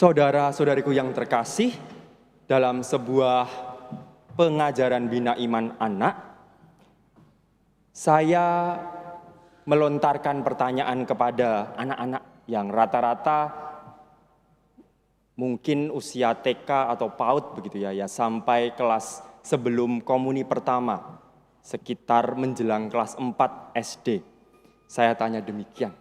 Saudara-saudariku yang terkasih, dalam sebuah pengajaran bina iman anak, saya melontarkan pertanyaan kepada anak-anak yang rata-rata mungkin usia TK atau PAUD begitu ya, sampai kelas sebelum komuni pertama, sekitar menjelang kelas 4 SD. Saya tanya demikian.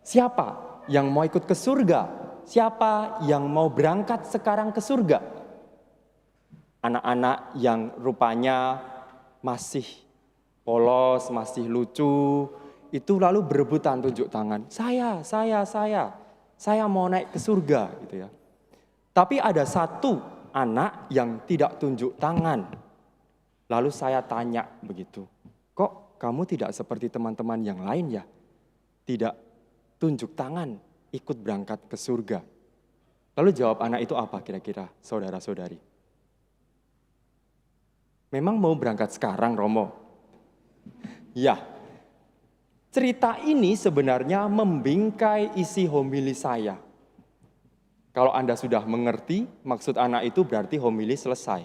Siapa yang mau ikut ke surga? Siapa yang mau berangkat sekarang ke surga? Anak-anak yang rupanya masih polos, masih lucu, itu lalu berebutan tunjuk tangan. Saya mau naik ke surga gitu ya. Tapi ada satu anak yang tidak tunjuk tangan. Lalu saya tanya begitu, kok kamu tidak seperti teman-teman yang lain ya? Tidak tunjuk tangan, ikut berangkat ke surga. Lalu jawab anak itu apa kira-kira, saudara-saudari? Memang mau berangkat sekarang, Romo? Ya, cerita ini sebenarnya membingkai isi homili saya. Kalau Anda sudah mengerti, maksud anak itu berarti homili selesai.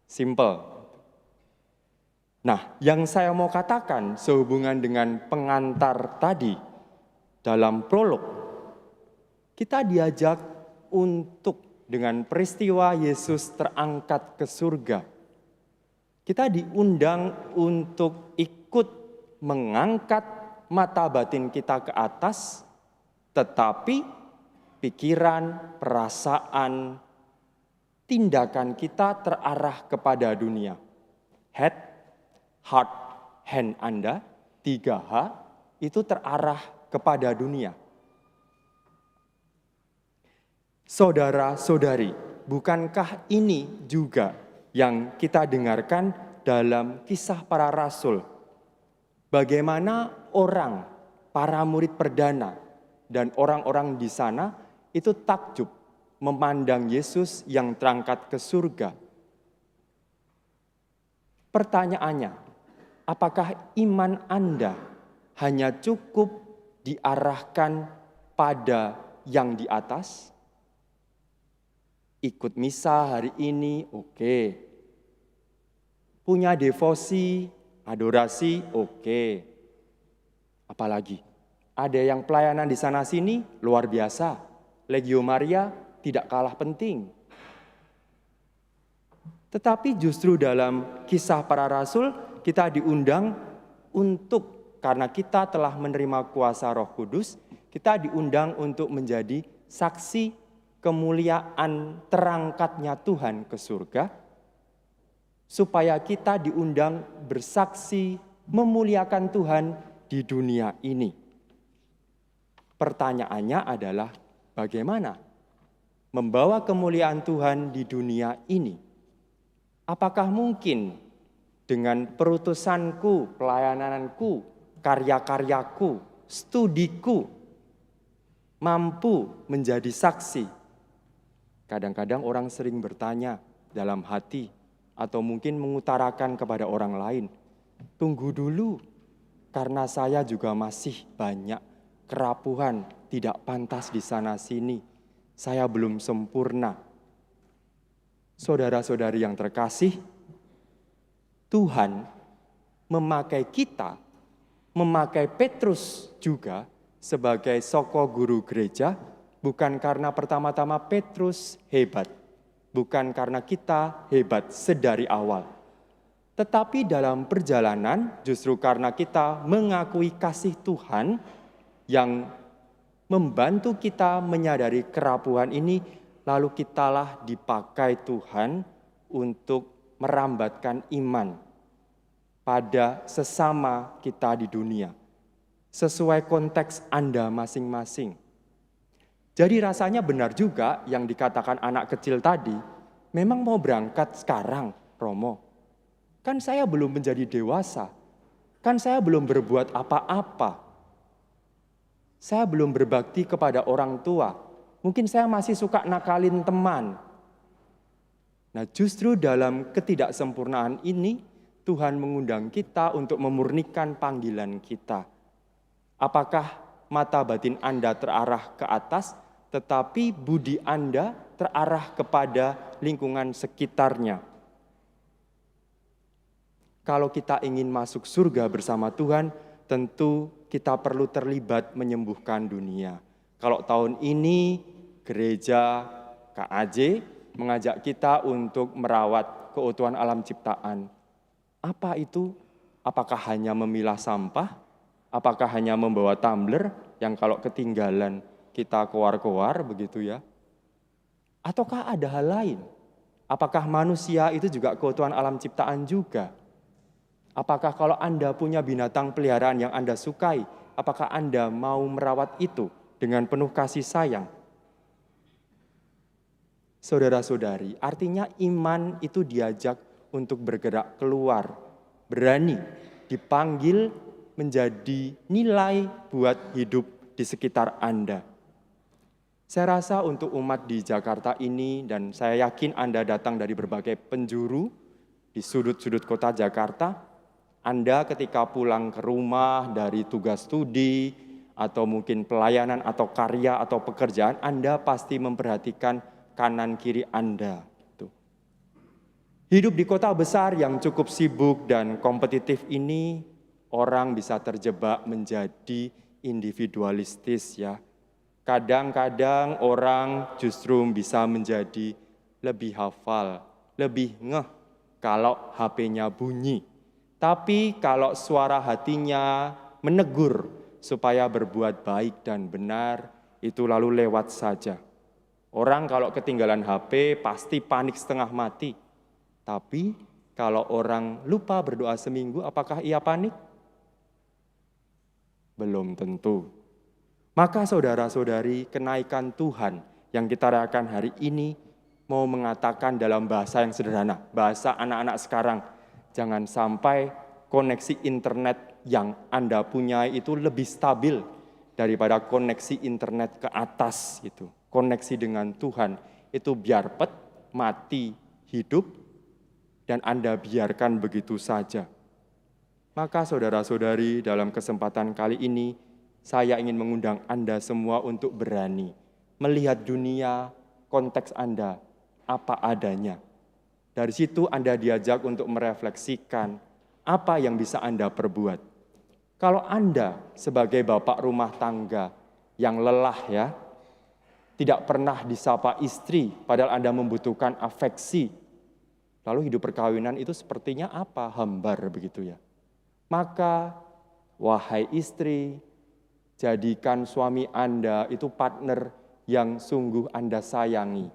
Simple. Nah, yang saya mau katakan sehubungan dengan pengantar tadi, dalam prolog, kita diajak untuk dengan peristiwa Yesus terangkat ke surga. Kita diundang untuk ikut mengangkat mata batin kita ke atas, tetapi pikiran, perasaan, tindakan kita terarah kepada dunia. Head, heart, hand Anda, 3H, itu terarah kepada dunia. Saudara-saudari, bukankah ini juga yang kita dengarkan dalam Kisah Para Rasul? Bagaimana orang, para murid perdana, dan orang-orang di sana itu takjub memandang Yesus yang terangkat ke surga. Pertanyaannya, apakah iman Anda hanya cukup diarahkan pada yang di atas? Ikut misa hari ini, oke. Punya devosi, adorasi, oke. Apalagi, ada yang pelayanan di sana-sini, luar biasa. Legio Maria tidak kalah penting. Tetapi justru dalam Kisah Para Rasul, kita diundang untuk, karena kita telah menerima kuasa Roh Kudus, kita diundang untuk menjadi saksi kemuliaan terangkatnya Tuhan ke surga, supaya kita diundang bersaksi memuliakan Tuhan di dunia ini. Pertanyaannya adalah bagaimana membawa kemuliaan Tuhan di dunia ini? Apakah mungkin dengan perutusanku, pelayananku, karya-karyaku, studiku, mampu menjadi saksi? Kadang-kadang orang sering bertanya dalam hati, atau mungkin mengutarakan kepada orang lain, tunggu dulu, karena saya juga masih banyak kerapuhan, tidak pantas di sana-sini, saya belum sempurna. Saudara-saudari yang terkasih, Tuhan memakai kita, memakai Petrus juga sebagai soko guru gereja, bukan karena pertama-tama Petrus hebat, bukan karena kita hebat sedari awal. Tetapi dalam perjalanan, justru karena kita mengakui kasih Tuhan yang membantu kita menyadari kerapuhan ini, lalu kitalah dipakai Tuhan untuk merambatkan iman pada sesama kita di dunia, sesuai konteks Anda masing-masing. Jadi rasanya benar juga yang dikatakan anak kecil tadi, memang mau berangkat sekarang, Romo. Kan saya belum menjadi dewasa, kan saya belum berbuat apa-apa. Saya belum berbakti kepada orang tua, mungkin saya masih suka nakalin teman. Nah, justru dalam ketidaksempurnaan ini, Tuhan mengundang kita untuk memurnikan panggilan kita. Apakah mata batin Anda terarah ke atas, tetapi budi Anda terarah kepada lingkungan sekitarnya. Kalau kita ingin masuk surga bersama Tuhan, tentu kita perlu terlibat menyembuhkan dunia. Kalau tahun ini gereja KAJ mengajak kita untuk merawat keutuhan alam ciptaan. Apa itu? Apakah hanya memilah sampah? Apakah hanya membawa tumbler yang kalau ketinggalan kita keluar-keluar begitu ya? Ataukah ada hal lain? Apakah manusia itu juga keutuhan alam ciptaan juga? Apakah kalau Anda punya binatang peliharaan yang Anda sukai, apakah Anda mau merawat itu dengan penuh kasih sayang? Saudara-saudari, artinya iman itu diajak untuk bergerak keluar, berani, dipanggil menjadi nilai buat hidup di sekitar Anda. Saya rasa untuk umat di Jakarta ini, dan saya yakin Anda datang dari berbagai penjuru di sudut-sudut kota Jakarta, Anda ketika pulang ke rumah dari tugas studi, atau mungkin pelayanan atau karya atau pekerjaan, Anda pasti memperhatikan kanan kiri Anda. Hidup di kota besar yang cukup sibuk dan kompetitif ini, orang bisa terjebak menjadi individualistis ya. Kadang-kadang orang justru bisa menjadi lebih hafal, lebih ngeh kalau HP-nya bunyi. Tapi kalau suara hatinya menegur supaya berbuat baik dan benar, itu lalu lewat saja. Orang kalau ketinggalan HP pasti panik setengah mati. Tapi kalau orang lupa berdoa seminggu, apakah ia panik? Belum tentu. Maka saudara-saudari, kenaikan Tuhan yang kita rayakan hari ini mau mengatakan dalam bahasa yang sederhana, bahasa anak-anak sekarang, jangan sampai koneksi internet yang Anda punya itu lebih stabil daripada koneksi internet ke atas itu. Koneksi dengan Tuhan itu biar mati, hidup, dan Anda biarkan begitu saja. Maka saudara-saudari, dalam kesempatan kali ini, saya ingin mengundang Anda semua untuk berani melihat dunia, konteks Anda, apa adanya. Dari situ Anda diajak untuk merefleksikan apa yang bisa Anda perbuat. Kalau Anda sebagai bapak rumah tangga yang lelah ya, tidak pernah disapa istri padahal Anda membutuhkan afeksi, lalu hidup perkawinan itu sepertinya apa? Hambar begitu ya. Maka wahai istri, jadikan suami Anda itu partner yang sungguh Anda sayangi.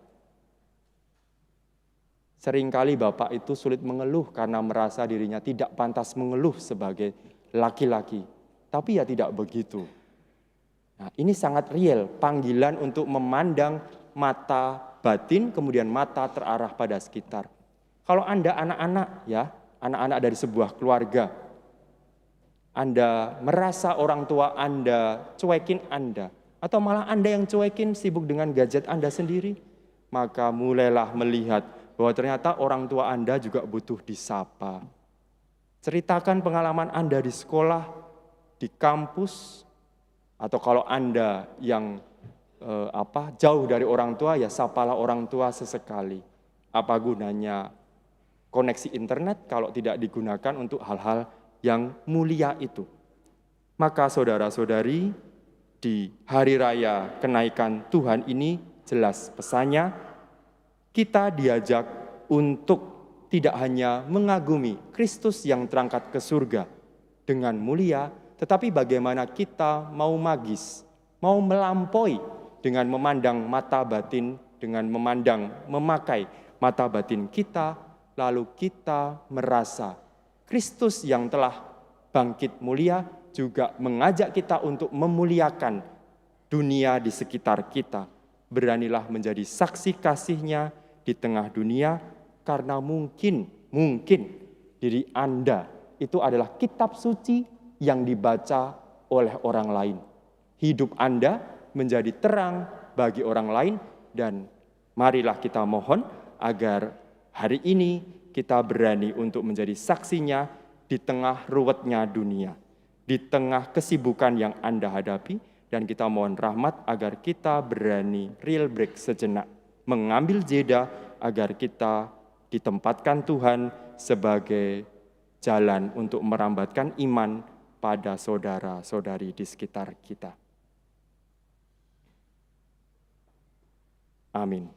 Seringkali bapak itu sulit mengeluh karena merasa dirinya tidak pantas mengeluh sebagai laki-laki. Tapi ya tidak begitu. Nah, ini sangat real, panggilan untuk memandang mata batin, kemudian mata terarah pada sekitar. Kalau Anda anak-anak ya, anak-anak dari sebuah keluarga, Anda merasa orang tua Anda cuekin Anda, atau malah Anda yang cuekin sibuk dengan gadget Anda sendiri, maka mulailah melihat bahwa ternyata orang tua Anda juga butuh disapa. Ceritakan pengalaman Anda di sekolah, di kampus, atau kalau Anda yang jauh dari orang tua, ya sapalah orang tua sesekali. Apa gunanya koneksi internet kalau tidak digunakan untuk hal-hal yang mulia itu? Maka saudara-saudari, di hari raya kenaikan Tuhan ini jelas pesannya, kita diajak untuk tidak hanya mengagumi Kristus yang terangkat ke surga dengan mulia, tetapi bagaimana kita mau magis, mau melampaui dengan memandang mata batin, dengan memakai mata batin kita, lalu kita merasa Kristus yang telah bangkit mulia juga mengajak kita untuk memuliakan dunia di sekitar kita. Beranilah menjadi saksi kasih-Nya di tengah dunia, karena mungkin diri Anda itu adalah kitab suci yang dibaca oleh orang lain. Hidup Anda menjadi terang bagi orang lain, dan marilah kita mohon agar hari ini kita berani untuk menjadi saksinya di tengah ruwetnya dunia, di tengah kesibukan yang Anda hadapi, Dan kita mohon rahmat agar kita berani real break sejenak, mengambil jeda agar kita ditempatkan Tuhan sebagai jalan untuk merambatkan iman pada saudara-saudari di sekitar kita. Amin.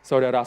Saudara